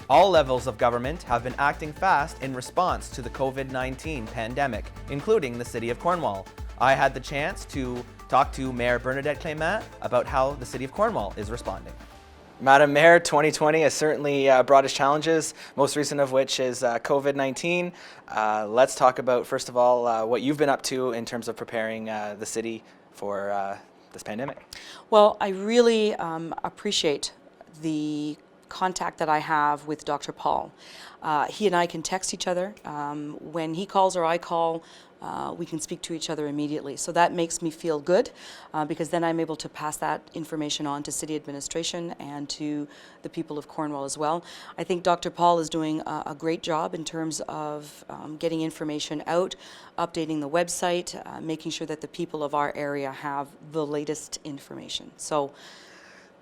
All levels of government have been acting fast in response to the COVID-19 pandemic, including the City of Cornwall. I had the chance to talk to Mayor Bernadette Clement about how the City of Cornwall is responding. Madam Mayor, 2020 has certainly brought us challenges, most recent of which is COVID-19. Let's talk about, first of all, what you've been up to in terms of preparing the city for this pandemic. Well, I really appreciate the contact that I have with Dr. Paul. He and I can text each other. When he calls or I call, we can speak to each other immediately. So that makes me feel good because then I'm able to pass that information on to city administration and to the people of Cornwall as well. I think Dr. Paul is doing a great job in terms of getting information out, updating the website, making sure that the people of our area have the latest information. So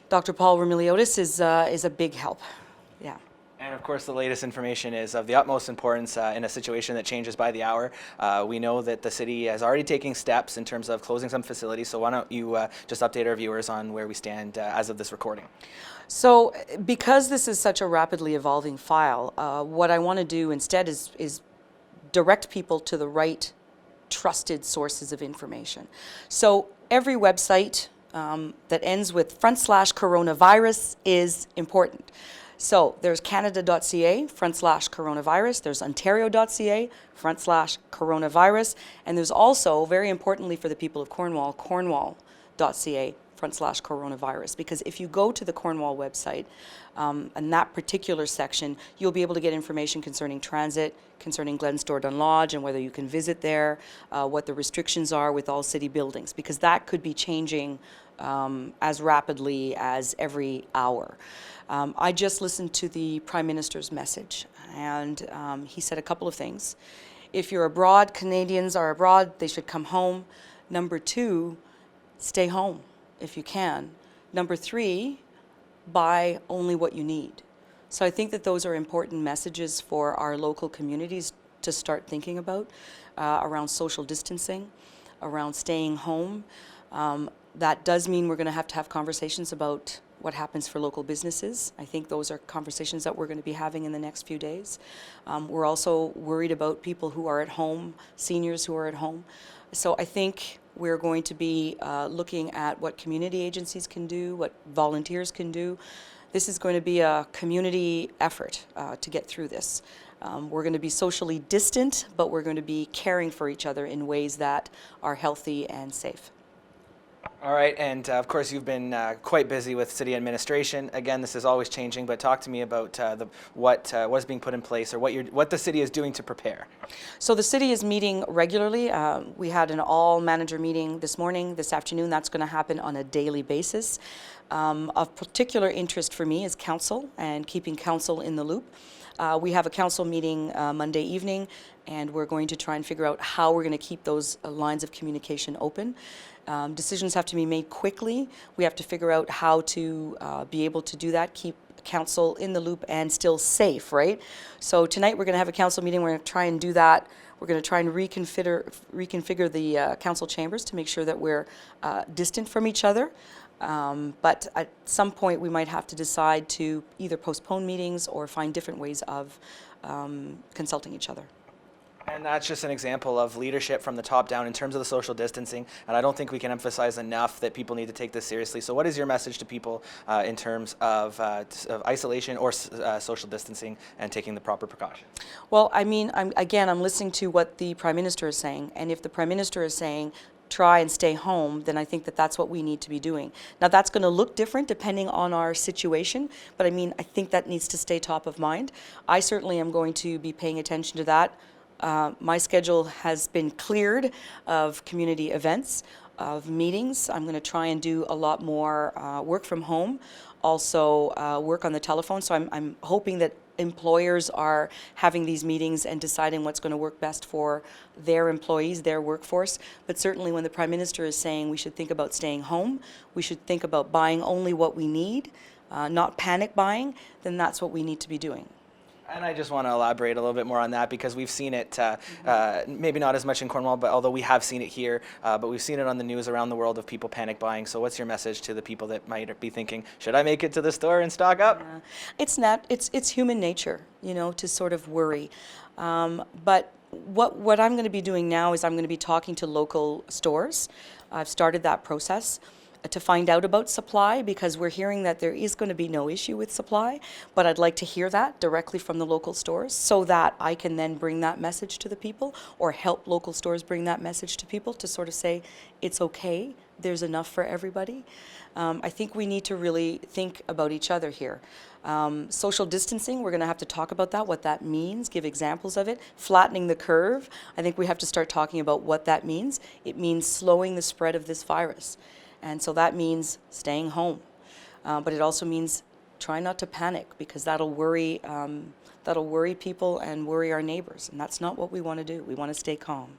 Dr. Paul Remiliotis is a big help. Yeah. And of course, the latest information is of the utmost importance in a situation that changes by the hour. We know that the city is already taking steps in terms of closing some facilities, so why don't you just update our viewers on where we stand as of this recording? So, because this is such a rapidly evolving file, what I want to do instead is direct people to the right trusted sources of information. So, every website that ends with /coronavirus is important. So there's canada.ca /coronavirus, there's ontario.ca /coronavirus, and there's also, very importantly for the people of Cornwall, cornwall.ca /coronavirus. Because if you go to the Cornwall website, in that particular section, you'll be able to get information concerning transit, concerning Glenstoredon Lodge and whether you can visit there, what the restrictions are with all city buildings, because that could be changing as rapidly as every hour. I just listened to the Prime Minister's message, and he said a couple of things. If you're abroad, Canadians are abroad, they should come home. Number 2, stay home if you can. Number 3, buy only what you need. So I think that those are important messages for our local communities to start thinking about around social distancing, around staying home. That does mean we're going to have conversations about what happens for local businesses. I think those are conversations that we're going to be having in the next few days. We're also worried about people who are at home, seniors who are at home. So I think we're going to be looking at what community agencies can do, what volunteers can do. This is going to be a community effort to get through this. We're going to be socially distant, but we're going to be caring for each other in ways that are healthy and safe. All right, and of course you've been quite busy with city administration. Again, this is always changing, but talk to me about what is being put in place or what the city is doing to prepare. So the city is meeting regularly. We had an all-manager meeting this morning, this afternoon. That's going to happen on a daily basis. Of particular interest for me is council and keeping council in the loop. We have a council meeting Monday evening, and we're going to try and figure out how we're going to keep those lines of communication open. Decisions have to be made quickly. We have to figure out how to be able to do that, keep council in the loop and still safe, right? So tonight we're going to have a council meeting. We're going to try and do that. We're going to try and reconfigure the council chambers to make sure that we're distant from each other. But at some point we might have to decide to either postpone meetings or find different ways of consulting each other. And that's just an example of leadership from the top down in terms of the social distancing, and I don't think we can emphasize enough that people need to take this seriously. So what is your message to people in terms of isolation or social distancing and taking the proper precautions? Well, I mean, I'm listening to what the Prime Minister is saying, and if the Prime Minister is saying try and stay home, then I think that that's what we need to be doing. Now that's going to look different depending on our situation, but I mean, I think that needs to stay top of mind. I certainly am going to be paying attention to that. My schedule has been cleared of community events, of meetings. I'm going to try and do a lot more work from home, also work on the telephone. So I'm hoping that employers are having these meetings and deciding what's going to work best for their employees, their workforce. But certainly when the Prime Minister is saying we should think about staying home, we should think about buying only what we need, not panic buying, then that's what we need to be doing. And I just want to elaborate a little bit more on that because we've seen it, maybe not as much in Cornwall, but although we have seen it here, but we've seen it on the news around the world of people panic buying. So what's your message to the people that might be thinking, should I make it to the store and stock up? It's human nature, to sort of worry. But what I'm going to be doing now is I'm going to be talking to local stores. I've started that process to find out about supply because we're hearing that there is going to be no issue with supply, but I'd like to hear that directly from the local stores so that I can then bring that message to the people or help local stores bring that message to people to sort of say it's okay, there's enough for everybody. I think we need to really think about each other here. Social distancing, we're going to have to talk about that, what that means, give examples of it. Flattening the curve, I think we have to start talking about what that means. It means slowing the spread of this virus. And so that means staying home. But it also means try not to panic because that'll worry people and worry our neighbors. And that's not what we want to do. We want to stay calm.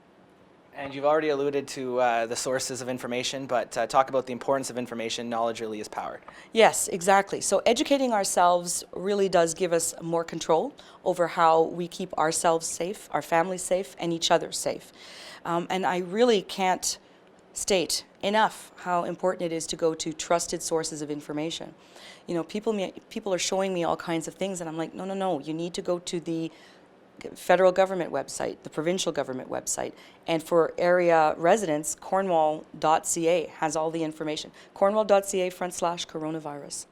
And you've already alluded to the sources of information, but talk about the importance of information. Knowledge really is power. Yes, exactly. So educating ourselves really does give us more control over how we keep ourselves safe, our families safe, and each other safe. And I really can't state enough how important it is to go to trusted sources of information. People are showing me all kinds of things, and I'm like, no, you need to go to the federal government website, the provincial government website, and for area residents, cornwall.ca has all the information. cornwall.ca/coronavirus.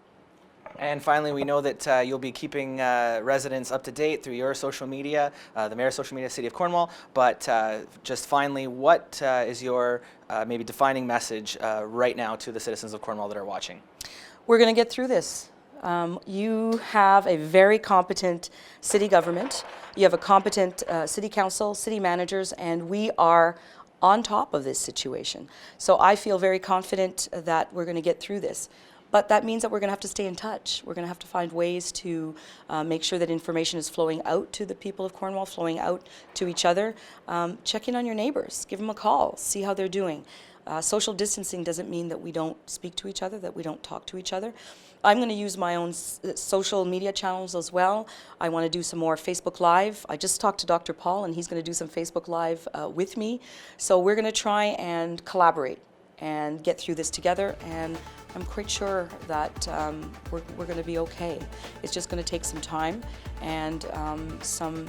And finally, we know that you'll be keeping residents up to date through your social media, the Mayor's social media, City of Cornwall. But just finally, what is your maybe defining message right now to the citizens of Cornwall that are watching? We're going to get through this. You have a very competent city government. You have a competent city council, city managers, and we are on top of this situation. So I feel very confident that we're going to get through this. But that means that we're going to have to stay in touch. We're going to have to find ways to make sure that information is flowing out to the people of Cornwall, flowing out to each other. Check in on your neighbors. Give them a call. See how they're doing. Social distancing doesn't mean that we don't speak to each other, that we don't talk to each other. I'm going to use my own social media channels as well. I want to do some more Facebook Live. I just talked to Dr. Paul, and he's going to do some Facebook Live with me. So we're going to try and collaborate and get through this together, and I'm quite sure that we're going to be okay. It's just going to take some time and some,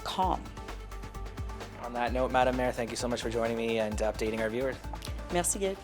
calm. On that note, Madam Mayor, thank you so much for joining me and updating our viewers. Merci, Gabe.